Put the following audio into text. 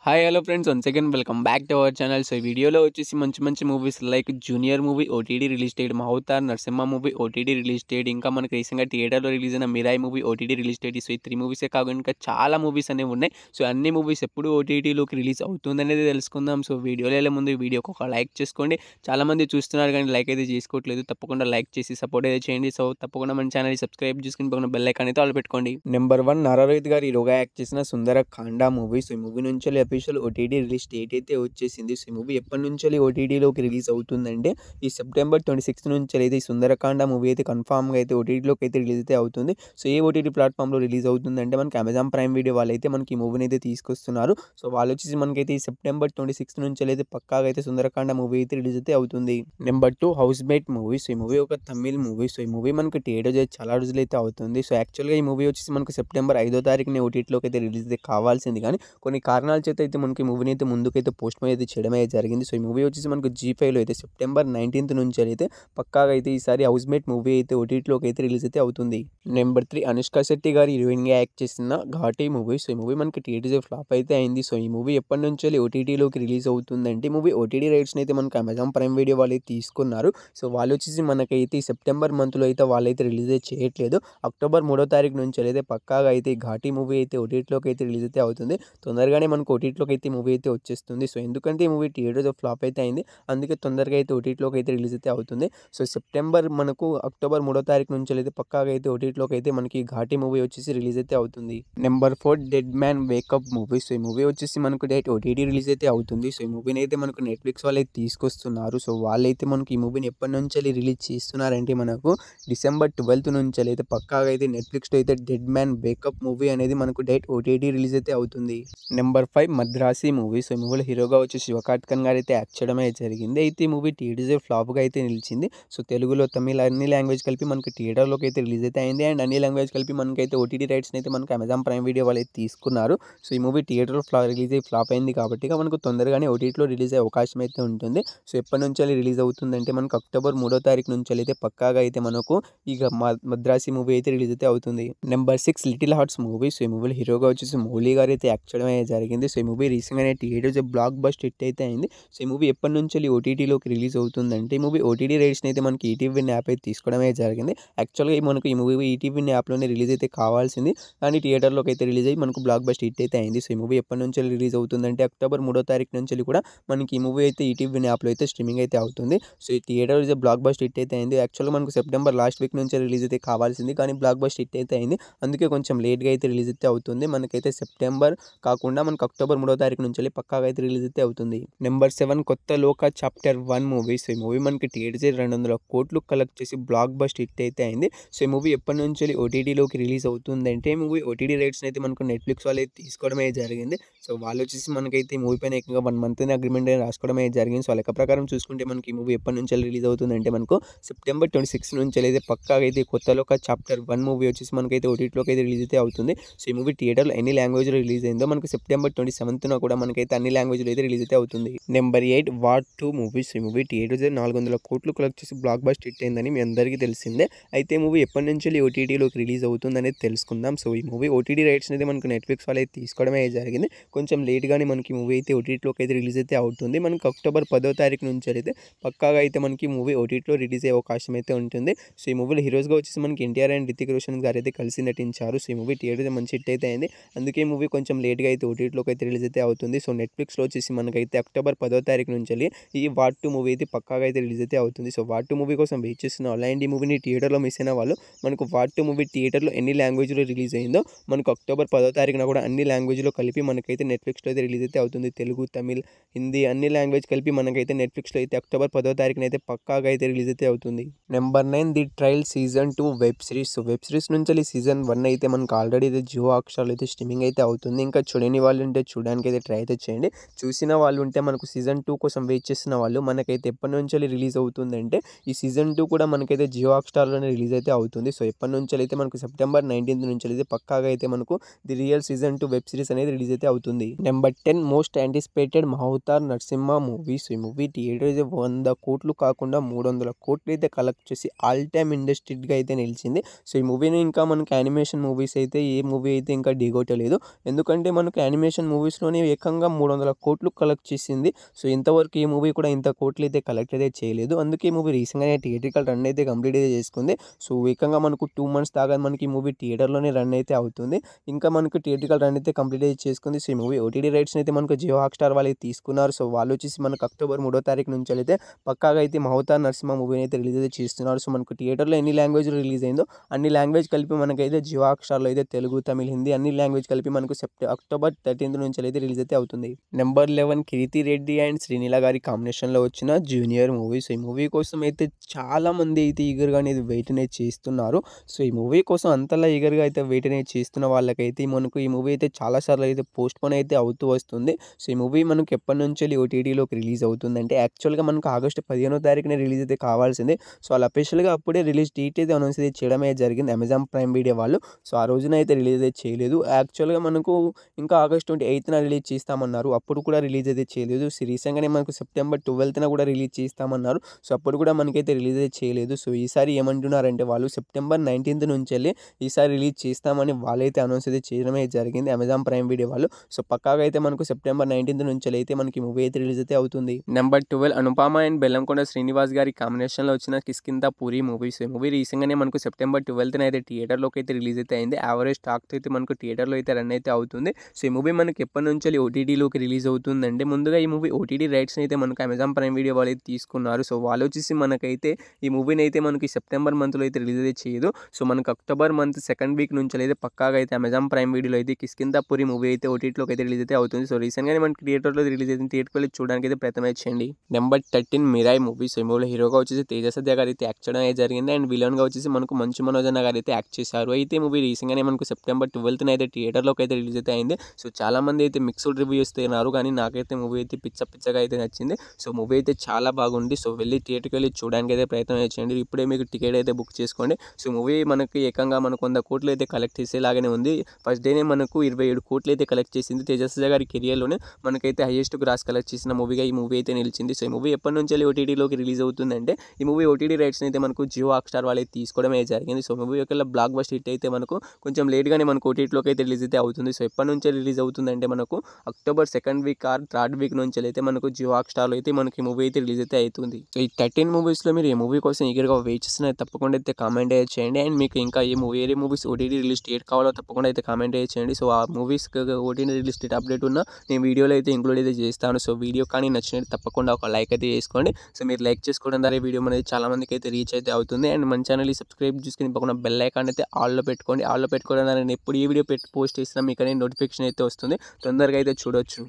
Hi hello friends once again welcome back to our channel. So ఈ వీడియోలో వచ్చేసి మంచి మంచి movies like junior movie OTT release date, Avatar, Narasimha movie OTT release date, ఇంకా మనకి రీసెంట్గా థియేటర్లో రిలీజ్ అయిన Mirai movie OTT release date. So ఈ 3 మూవీసే కాకుండా ఇంకా చాలా మూవీస్ అనేవి ఉన్నాయి. సో అన్ని మూవీస్ ఎప్పుడు ఓటీటీలోకి రిలీజ్ అవుతుంది అనేది తెలుసుకుందాం. సో వీడియోలో వెళ్ళే ముందు ఈ వీడియోకి ఒక లైక్ చేసుకోండి. చాలామంది చూస్తున్నారు కానీ లైక్ అయితే చేసుకోవట్లేదు. తప్పకుండా లైక్ చేసి సపోర్ట్ అయితే చేయండి. సో తప్పకుండా మన ఛానల్ సబ్స్క్రైబ్ చేసుకుని పక్కన బెల్ ఐకాన్ అయితే ఆల్ పెట్టుకోండి. నెంబర్ 1 నారారోహిత్ గారు హీరోగా యాక్ట్ చేసిన సుందర కాండ మూవీ. సో ఈ మూవీ నుంచి అఫీషియల్ ఓటీటీ రిలీజ్ డేట్ అయితే వచ్చేసింది. సో ఈ మూవీ ఎప్పటి నుంచి ఓటీటీలోకి రిలీజ్ అవుతుందంటే ఈ సెప్టెంబర్ 26 నుంచి అయితే ఈ సుందరకాండ మూవీ అయితే కన్ఫామ్గా అయితే ఓటీటీలోకి అయితే రిలీజ్ అయితే అవుతుంది. సో ఏ ఓటీటీ ప్లాట్ఫామ్లో రిలీజ్ అవుతుందంటే మనకి అమెజాన్ ప్రైమ్ వీడియో వాళ్ళైతే మనకి ఈ మూవీని అయితే తీసుకొస్తున్నారు. సో వాళ్ళు వచ్చేసి మనకైతే ఈ సెప్టెంబర్ 26 నుంచి అయితే పక్కాగా అయితే సుందరకాండ మూవీ అయితే రిలీజ్ అయితే అవుతుంది. Number 2 housemate movie. So ఈ మూవీ ఒక తమిళ్ మూవీ. సో ఈ మూవీ మనకి థియేటర్ చాలా రోజులు అయితే అవుతుంది. సో యాక్చువల్గా ఈ మూవీ వచ్చేసి మనకు సెప్టెంబర్ 5వ తారీఖున ఓటీటీలోకి అయితే రిలీజ్ అయితే కావాల్సింది, కానీ కొన్ని కారణాల చేత అయితే మనకి మూవీని అయితే ముందుకైతే పోస్ట్ పోన్ అయితే చేయడం అయితే జరిగింది. సో ఈ మూవీ వచ్చేసి మనకు జీ5లో అయితే సెప్టెంబర్ 19th నుంచి అయితే పక్కాగా అయితే ఈసారి హౌస్ మేట్ మూవీ అయితే ఓటీటీలోకి అయితే రిలీజ్ అయితే అవుతుంది. నెంబర్ 3 అనుష్క శెట్టి గారు హీరోయిన్గా యాక్ట్ చేసిన ఘాటీ మూవీ. సో ఈ మూవీ మనకి థియేటర్ ఫ్లాప్ అయితే అయింది. సో ఈ మూవీ ఎప్పటి నుంచి ఓటీటీలోకి రిలీజ్ అవుతుందంటే ఈ మూవీ ఓటీటీ రైట్స్ని అయితే మనకి అమెజాన్ ప్రైమ్ వీడియో వాళ్ళు అయితే తీసుకున్నారు. సో వాళ్ళు వచ్చేసి మనకైతే ఈ సెప్టెంబర్ మంత్లో అయితే వాళ్ళైతే రిలీజ్ అయితే చేయట్లేదు. అక్టోబర్ 3వ తారీఖు నుంచి అయితే పక్కాగా అయితే ఈ ఘాటీ మూవీ అయితే ఓటీటీలోకి అయితే రిలీజ్ అయితే అవుతుంది. తొందరగానే మనకు ఓటీటీలోకి అయితే మూవీ అయితే వచ్చేస్తుంది. సో ఎందుకంటే ఈ మూవీ థియేటర్లో ఫ్లాప్ అయితే అయింది, అందుకే తొందరగా అయితే ఓటీటీలోకి అయితే రిలీజ్ అయితే అవుతుంది. సో సెప్టెంబర్ మనకు అక్టోబర్ 3వ తారీఖు నుంచి అయితే పక్కాగా అయితే ఓటీటీలోకి అయితే మనకి ఘాటీ మూవీ వచ్చేసి రిలీజ్ అయితే అవుతుంది. Number 4 dead man wake up movie. So ఈ మూవీ వచ్చేసి మనకు డైరెక్ట్ ఓటీటీ రిలీజ్ అయితే అవుతుంది. సో ఈ మూవీని అయితే మనకు నెట్ఫ్లిక్స్ వాళ్ళు అయితే తీసుకొస్తున్నారు. సో వాళ్ళైతే మనకి ఈ మూవీని ఎప్పటి నుంచి రిలీజ్ చేస్తున్నారంటే మనకు డిసెంబర్ 12th నుంచి అయితే పక్కాగా అయితే నెట్ఫ్లిక్స్లో అయితే డెడ్ మ్యాన్ వేకప్ మూవీ అనేది మనకు డైరెక్ట్ ఓటీటీ రిలీజ్ అయితే అవుతుంది. Number 5 Madrasi movie. సో ఈ మూవీలో హీరోగా వచ్చి శివకార్తికేయన్ గారు అయితే యాక్ట్ చేయడం అయితే జరిగింది. అయితే ఈ మూవీ థియేటర్ ఫ్లాప్గా అయితే నిలిచింది. సో తెలుగులో తమిళ అన్ని లాంగ్వేజ్ కలిపి మనకి థియేటర్లోకి అయితే రిలీజ్ అయితే అయింది, అండ్ అన్ని లాంగ్వేజ్ కలిపి మనకైతే ఓటీటీ రైట్స్ని అయితే మనకి అమెజాన్ ప్రైమ్ వీడియో వాళ్ళు అయితే తీసుకున్నారు. సో ఈ మూవీ థియేటర్లో రిలీజ్ అయ్యి ఫ్లాప్ అయింది కాబట్టి మనకు తొందరగానే ఓటీటీలో రిలీజ్ అయ్యే అవకాశం అయితే ఉంటుంది. సో ఎప్పటి నుంచి రిలీజ్ అవుతుందంటే మనకు అక్టోబర్ 3వ తారీఖు నుంచి అయితే పక్కాగా అయితే మనకు ఇక మద్రాసి మూవీ అయితే రిలీజ్ అయితే అవుతుంది. Number 6 little hearts movie. So ఈ మూవీలో హీరోగా వచ్చేసి మౌలి గారు అయితే యాక్ట్ చేయడం అయితే జరిగింది. సో ఈ మూవీ రీసెంట్గానే థియేటర్స్ బ్లాక్ బస్ట్ హిట్ అయితే అయింది. సో ఈ మూవీ ఎప్పటి నుంచి ఓటీటీలోకి రిలీజ్ అవుతుందంటే ఈ మూవీ ఓటీటీ రైట్స్ని అయితే మనకి ఈటీవీ యాప్ అయితే తీసుకోవడం అయితే జరిగింది. యాక్చువల్గా మనకు ఈ మూవీ ఈటీవీ యాప్లోనే రిలీజ్ అయితే కావాల్సింది, కానీ థియేటర్లోకి అయితే రిలీజ్ అయ్యి మనకు బ్లాక్ బస్ట్ హిట్ అయితే అయింది. సో ఈ మూవీ ఎప్పటి నుంచి రిలీజ్ అవుతుందంటే అక్టోబర్ 3వ తారీఖు నుంచి కూడా మనకి ఈ మూవీ అయితే ఈటీవీ యాప్లో అయితే స్ట్రీమింగ్ అయితే అవుతుంది. సో ఈ థియేటర్ బ్లాక్ బస్ట్ హిట్ అయితే అయింది. యాక్చువల్గా మనకు సెప్టెంబర్ లాస్ట్ వీక్ నుంచి రిలీజ్ అయితే కావాల్సింది, కానీ బ్లాక్ బస్ట్ హిట్ అయితే అయింది, అందుకే కొంచెం లేట్గా అయితే రిలీజ్ అయితే అవుతుంది. మనకైతే సెప్టెంబర్ కాకుండా మనకు అక్టోబర్ 3వ తారీఖు నుంచి పక్కాగా అయితే రిలీజ్ అయితే అవుతుంది. నెంబర్ 7 కొత్త లోక చాప్టర్ 1 మూవీ. సో ఈ మూవీ మనకి థియేటర్ 200 కోట్లు కలెక్ట్ చేసి బ్లాక్ బస్ట్ హిట్ అయితే అయింది. సో ఈ మూవీ ఎప్పటి నుంచి ఓటీటీలోకి రిలీజ్ అవుతుందంటే ఈ మూవీ ఓటీటీ రైట్స్ అయితే మనకు నెట్ఫ్లిక్స్ వాళ్ళు అయితే తీసుకోవడమే జరిగింది. సో వాళ్ళు వచ్చేసి మనకైతే ఈ మూవీ పైన ఏకంగా 1 month అగ్రిమెంట్ అయితే రాసుకోవడమే జరిగింది. సో లెక్క ప్రకారం చూసుకుంటే మనకి ఈ మూవీ ఎప్పటి నుంచి రిలీజ్ అవుతుందంటే మనకు సెప్టెంబర్ 26 నుంచి అయితే పక్కాగా అయితే కొత్త లోక చాప్టర్ 1 మూవీ వచ్చేసి మనకైతే ఓటీటీలోకి అయితే రిలీజ్ అయితే అవుతుంది. సో ఈ మూవీ థియేటర్లో ఎన్ని లాంగ్వేజ్లో రిలీజ్ అయిందో మనకు సెప్టెంబర్ 27th కూడా మనకైతే అన్ని లాంగ్వేజ్లో అయితే రిలీజ్ అయితే అవుతుంది. Number 8 war 2 movies. ఈ మూవీ థియేటర్ 400 కోట్లు కలెక్ట్ చేసి బ్లాక్ బస్ట్ హిట్ అయిందని మీ అందరికీ తెలిసిందే. అయితే మూవీ ఎప్పటి నుంచి ఓటీటీలోకి రిలీజ్ అవుతుంది అనేది తెలుసుకుందాం. సో ఈ మూవీ ఓటీటీ రైట్స్ అయితే మనకు నెట్ఫ్లిక్స్ వాళ్ళు అయితే తీసుకోవడమే జరిగింది. కొంచెం లేట్గానే మనకి మూవీ అయితే ఓటీటీలోకి అయితే రిలీజ్ అయితే అవుతుంది. మనకు అక్టోబర్ 10వ తారీఖు నుంచి అయితే పక్కాగా అయితే మనకి మూవీ ఓటీటీలో రిలీజ్ అయ్యే అవకాశం అయితే ఉంటుంది. సో ఈ మూవీలో హీరోస్గా వచ్చేసి మనకి ఎన్టీఆర్ అండ్ రితిక్ రోషన్ గారు అయితే కలిసి నటించారు. సో ఈ మూవీ థియేటర్ మంచి హిట్ అయితే అయింది, అందుకే ఈ మూవీ కొంచెం లేట్గా అయితే ఓటీటీలోకి అయితే రిలీజ్ అయితే అవుతుంది. సో నెట్ఫ్లిక్స్లో వచ్చేసి మనకైతే అక్టోబర్ 10వ తారీఖు నుంచి ఈ వార్ 2 మూవీ అయితే పక్కాగా అయితే రిలీజ్ అయితే అవుతుంది. సో వార్ 2 మూవీ కోసం వెయిట్ చేస్తున్న అలాంటి మూవీని థియేటర్లో మిస్ అయిన వాళ్ళు మనకు వార్ 2 మూవీ థియేటర్లో ఎన్ని లాంగ్వేజ్లో రిలీజ్ అయిందో మనకు అక్టోబర్ 10వ తారీఖున కూడా అన్ని లాంగ్వేజ్లో కలిపి మనకైతే నెట్ఫ్లిక్స్లో అయితే రిలీజ్ అయితే అవుతుంది. తెలుగు, తమిళ్, హిందీ అన్ని లాంగ్వేజ్ కలిపి మనకైతే నెట్ఫ్లిక్స్లో అయితే అక్టోబర్ 10వ తారీఖున అయితే పక్కాగా అయితే రిలీజ్ అయితే అవుతుంది. Number 9 the trial season 2 web series. So web series నుంచి సీజన్ 1 అయితే మనకు ఆల్రెడీ అయితే జియో హాట్‌స్టార్‌లో అయితే స్ట్రీమింగ్ అయితే అవుతుంది. ఇంకా చూడని వాళ్ళు ఉంటే చూడడానికి అయితే ట్రై అయితే చేయండి. చూసిన వాళ్ళు ఉంటే మనకు సీజన్ 2 కోసం వెయిట్ చేస్తున్న వాళ్ళు మనకైతే ఎప్పటి నుంచి రిలీజ్ అవుతుందంటే ఈ సీజన్ 2 కూడా మనకైతే జియో హాట్‌స్టార్‌లోనే రిలీజ్ అయితే అవుతుంది. సో ఎప్పటి నుంచి అయితే మనకు సెప్టెంబర్ 19th నుంచి అయితే పక్కాగా అయితే మనకు the real season 2 web series అనేది రిలీజ్ అయితే అవుతుంది. Number 10 most anticipated Avatar Narasimha movie. So ఈ మూవీ థియేటర్ 100 కోట్లు కాకుండా 300 కోట్లు అయితే కలెక్ట్ చేసి ఆల్ టైమ్ ఇండస్ట్రీగా అయితే నిలిచింది. సో ఈ మూవీని ఇంకా మనకి యానిమేషన్ మూవీస్ అయితే ఏ మూవీ అయితే ఇంకా ఢీకొట్టలేదు. ఎందుకంటే మనకు యానిమేషన్ మూవీస్ డేస్‌లోనే ఏకంగా 300 కోట్లు కలెక్ట్ చేసింది. సో, ఇంతవరకు ఈ మూవీ కూడా ఇంత కోట్లయితే కలెక్ట్ అయితే చేయలేదు. అందుకే ఈ మూవీ రీసెంట్‌గానే థియేట్రికల్ రన్ అయితే కంప్లీట్ అయితే చేసుకుంది. సో, ఏకంగా మనకు 2 మంత్స్ దాకా మనకి ఈ మూవీ థియేటర్‌లోనే రన్ అయితే అవుతుంది. ఇంకా మనకు థియేట్రికల్ రన్ అయితే కంప్లీట్ అయితే చేసుకుంది. సో, ఈ మూవీ ఓటీటీ రైట్స్‌ని అయితే మనకు జియో హాట్‌స్టార్ వాళ్ళే తీసుకున్నారు. సో, వాళ్ళొచ్చేసి మనకు అక్టోబర్ 3వ తారీఖు నుంచెలైతే పక్కాగా అయితే 'మహవతార్ నరసింహ' మూవీని అయితే రిలీజ్ అయితే చేస్తున్నారు. సో, మనకు థియేటర్‌లో ఎన్ని లాంగ్వేజ్‌లో రిలీజ్ అయిందో అన్ని లాంగ్వేజ్ కలిపి మనకైతే జియో హాట్‌స్టార్‌లో అయితే తెలుగు, తమిళ్, హిందీ అన్ని లాంగ్వేజ్ కలిపి మనకు అక్టోబర్ 13 నుంచెలైతే రిలీజ్ అయితే అవుతుంది. నెంబర్ 11 కీర్తి రెడ్డి అండ్ శ్రీలీల గారి కాంబినేషన్‌లో వచ్చిన 'జూనియర్' మూవీ. సో, ఈ మూవీ కోసం అయితే చాలామంది అయితే ఈగర్‌గా అనేది వెయిట్ అనేది చేస్తున్నారు. సో, ఈ మూవీ కోసం అంతలా ఈగర్‌గా అయితే వెయిట్ అనేది చేస్తున్న వాళ్ళకైతే మనకు ఈ మూవీ అయితే చాలా సార్లు అయితే పోస్ట్‌పోన్ అయితే అవుతూ వస్తుంది. సో, ఈ మూవీ మనకు ఎప్పటినుంచెల్లి ఓటీటీలోకి రిలీజ్ అవుతుందంటే యాక్చువల్‌గా మనకు ఆగస్టు 15వ తారీఖున రిలీజ్ అయితే కావాల్సింది. సో, వాళ్ళు అఫీషియల్‌గా అప్పుడే రిలీజ్ డేట్ అయితే అనౌన్స్ అయితే చేయడమే జరిగింది అమెజాన్ ప్రైమ్ వీడియో వాళ్ళు. సో, ఆ రోజున అయితే రిలీజ్ అయితే చేయలేదు. యాక్చువల్‌గా మనకు ఇంకా ఆగస్ట్ 28న రిలీజ్ చేస్తామన్నారు. అప్పుడు కూడా రిలీజ్ అయితే చేయలేదు. సో, రీసెంట్‌గానే మనకు సెప్టెంబర్ 12న కూడా రిలీజ్ చేస్తామన్నారు. సో, అప్పుడు కూడా మనకైతే రిలీజ్ అయితే చేయలేదు. సో, ఈసారి ఏమంటున్నారంటే వాళ్ళు సెప్టెంబర్ 19థ్ నుంచెల్లి ఈసారి రిలీజ్ చేస్తామని వాళ్ళైతే అనౌన్స్ అయితే చేయడమే జరిగింది అమెజాన్ ప్రైమ్ వీడియో వాళ్ళు. సో, పక్కాగా అయితే మనకు సెప్టెంబర్ 19థ్ నుంచెల్లి అయితే మనకి మూవీ అయితే రిలీజ్ అయితే అవుతుంది. నెంబర్ 12 అనుపమ అండ్ బెల్లంకొండ శ్రీనివాస్ గారి కాంబినేషన్‌లో వచ్చిన 'కిష్కింధ పూరి' మూవీ. సో, ఈ మూవీ రీసెంట్‌గానే మనకు సెప్టెంబర్ 12థ్ అయితే థియేటర్‌లోకి అయితే రిలీజ్ అయితే అయింది. యావరేజ్ టాక్‌తో అయితే మనకు థియేటర్‌లో అయితే రన్ అయితే అవుతుంది. సో, ఈ మూవీ మనకి ఎప్పటినుంచెల్లి ఓటీటీలోకి రిలీజ్ అవుతుందంటే ముందుగా ఈ మూవీ ఓటీటీ రైట్స్‌ని అయితే మనకు అమెజాన్ ప్రైమ్ వీడియో వాళ్ళు అయితే తీసుకున్నారు. సో, వాళ్ళొచ్చేసి మనకైతే ఈ మూవీని అయితే మనకి సెప్టెంబర్ మంత్‌లో అయితే రిలీజ్ అయితే చేయదు. సో, మనకు అక్టోబర్ మంత్ సెకండ్ వీక్ నుంచెలైతే పక్కాగా అయితే అమెజాన్ ప్రైమ్ వీడియోలో అయితే 'కిష్కింధ పూరి' మూవీ అయితే ఓటీటీలోకి అయితే రిలీజ్ అయితే అవుతుంది. సో, రీసెంట్‌గానే మనకి థియేటర్‌లో రిలీజ్ అయింది. థియేటర్‌కి వెళ్లి చూడడానికి అయితే ప్రయత్నం అయితే చేయండి. Number 13 Mirai movie. సో, ఈ మూవీలో హీరోగా వచ్చేసి తేజ సర్జా గారు అయితే యాక్ట్ చేయడం అయితే జరిగింది. అండ్ విలన్‌గా వచ్చేసి మనకు మంచు మనోజ్ అన్న గారు అయితే యాక్ట్ చేశారు. అయితే ఈ మూవీ రీసెంట్‌గానే మనకు సెప్టెంబర్ 12న అయితే థియేటర్‌లోకి అయితే రిలీజ్ అయితే అయింది. సో, చాలామంది అయితే మిక్స్డ్ రివ్యూ ఇస్తున్నారు. కానీ నాకైతే మూవీ అయితే పిచ్చగా అయితే నచ్చింది. సో, మూవీ అయితే చాలా బాగుంది. సో, వెళ్ళి థియేటర్‌కి వెళ్ళి చూడడానికి అయితే ప్రయత్నం అయితే చేయండి. ఇప్పుడే మీకు టికెట్ అయితే బుక్ చేసుకోండి. సో, మూవీ మనకి ఏకంగా మనకు 100 కోట్లు అయితే కలెక్ట్ చేసేలాగానే ఉంది. ఫస్ట్ డేనే మనకు 27 కోట్లు అయితే కలెక్ట్ చేసింది. తేజ సర్జా గారి కెరియర్‌లోనే మనకైతే హైయెస్ట్ గ్రాస్ కలెక్ట్ చేసిన మూవీగా ఈ మూవీ అయితే నిలిచింది. సో, ఈ మూవీ ఎప్పటినుంచెల్లి ఓటీటీలోకి రిలీజ్ అవుతుందంటే ఈ మూవీ ఓటీటీ రైట్స్‌ని అయితే మనకు జియో హాట్‌స్టార్ వాళ్ళైతే తీసుకోవడమే జరిగింది. సో, మూవీ ఒకవేళ బ్లాక్ బస్టర్ హిట్ అయితే మనకు కొంచెం లేట్‌గానే మనకు ఓటీటీలోకి అయితే రిలీజ్ అయితే అవుతుంది. సో, ఎప్పటినుంచి రిలీజ్ అవుతుందంటే మనకు October second week or third week నుంచెలైతే మనకు జియో హాట్‌స్టార్‌లో అయితే మనకి మూవీ అయితే రిలీజ్ అయితే అవుతుంది. సో, ఈ 13 మూవీస్‌లో మీరు ఏ మూవీ కోసం ఈగర్‌గా వెయిట్ చేస్తున్నారో తప్పకుండా అయితే కామెంట్ అయితే చేయండి. అండ్ మీకు ఇంకా వేరే మూవీస్ ఓటీటీ రిలీజ్ డేట్ కావాలో తప్పకుండా అయితే కామెంట్ అయితే చేయండి. సో, ఆ మూవీస్‌కి ఓటీటీ రిలీజ్ డేట్ అప్డేట్ ఉన్న నేను వీడియోలో అయితే ఇంక్లూడ్ అయితే చేస్తాను. సో, వీడియో కానీ నచ్చినట్టు తప్పకుండా ఒక లైక్ అయితే చేసుకోండి. సో, మీరు లైక్ చేసుకోవడం ద్వారా ఈ వీడియో అనేది చాలా మందికి అయితే రీచ్ అయితే అవుతుంది. అండ్ మన ఛానల్‌ని సబ్స్క్రైబ్ చేసుకొని పక్కన బెల్ ఐకాన్ అయితే ఆల్‌లో పెట్టుకోండి. ఆల్‌లో పెట్టుకోవడం ద్వారా నేను ఎప్పుడు ఈ వీడియో పోస్ట్ చేసినా మీకు అనేది నోటిఫికేషన్ అయితే వస్తుంది. తొందరగా అయితే చూడొచ్చు.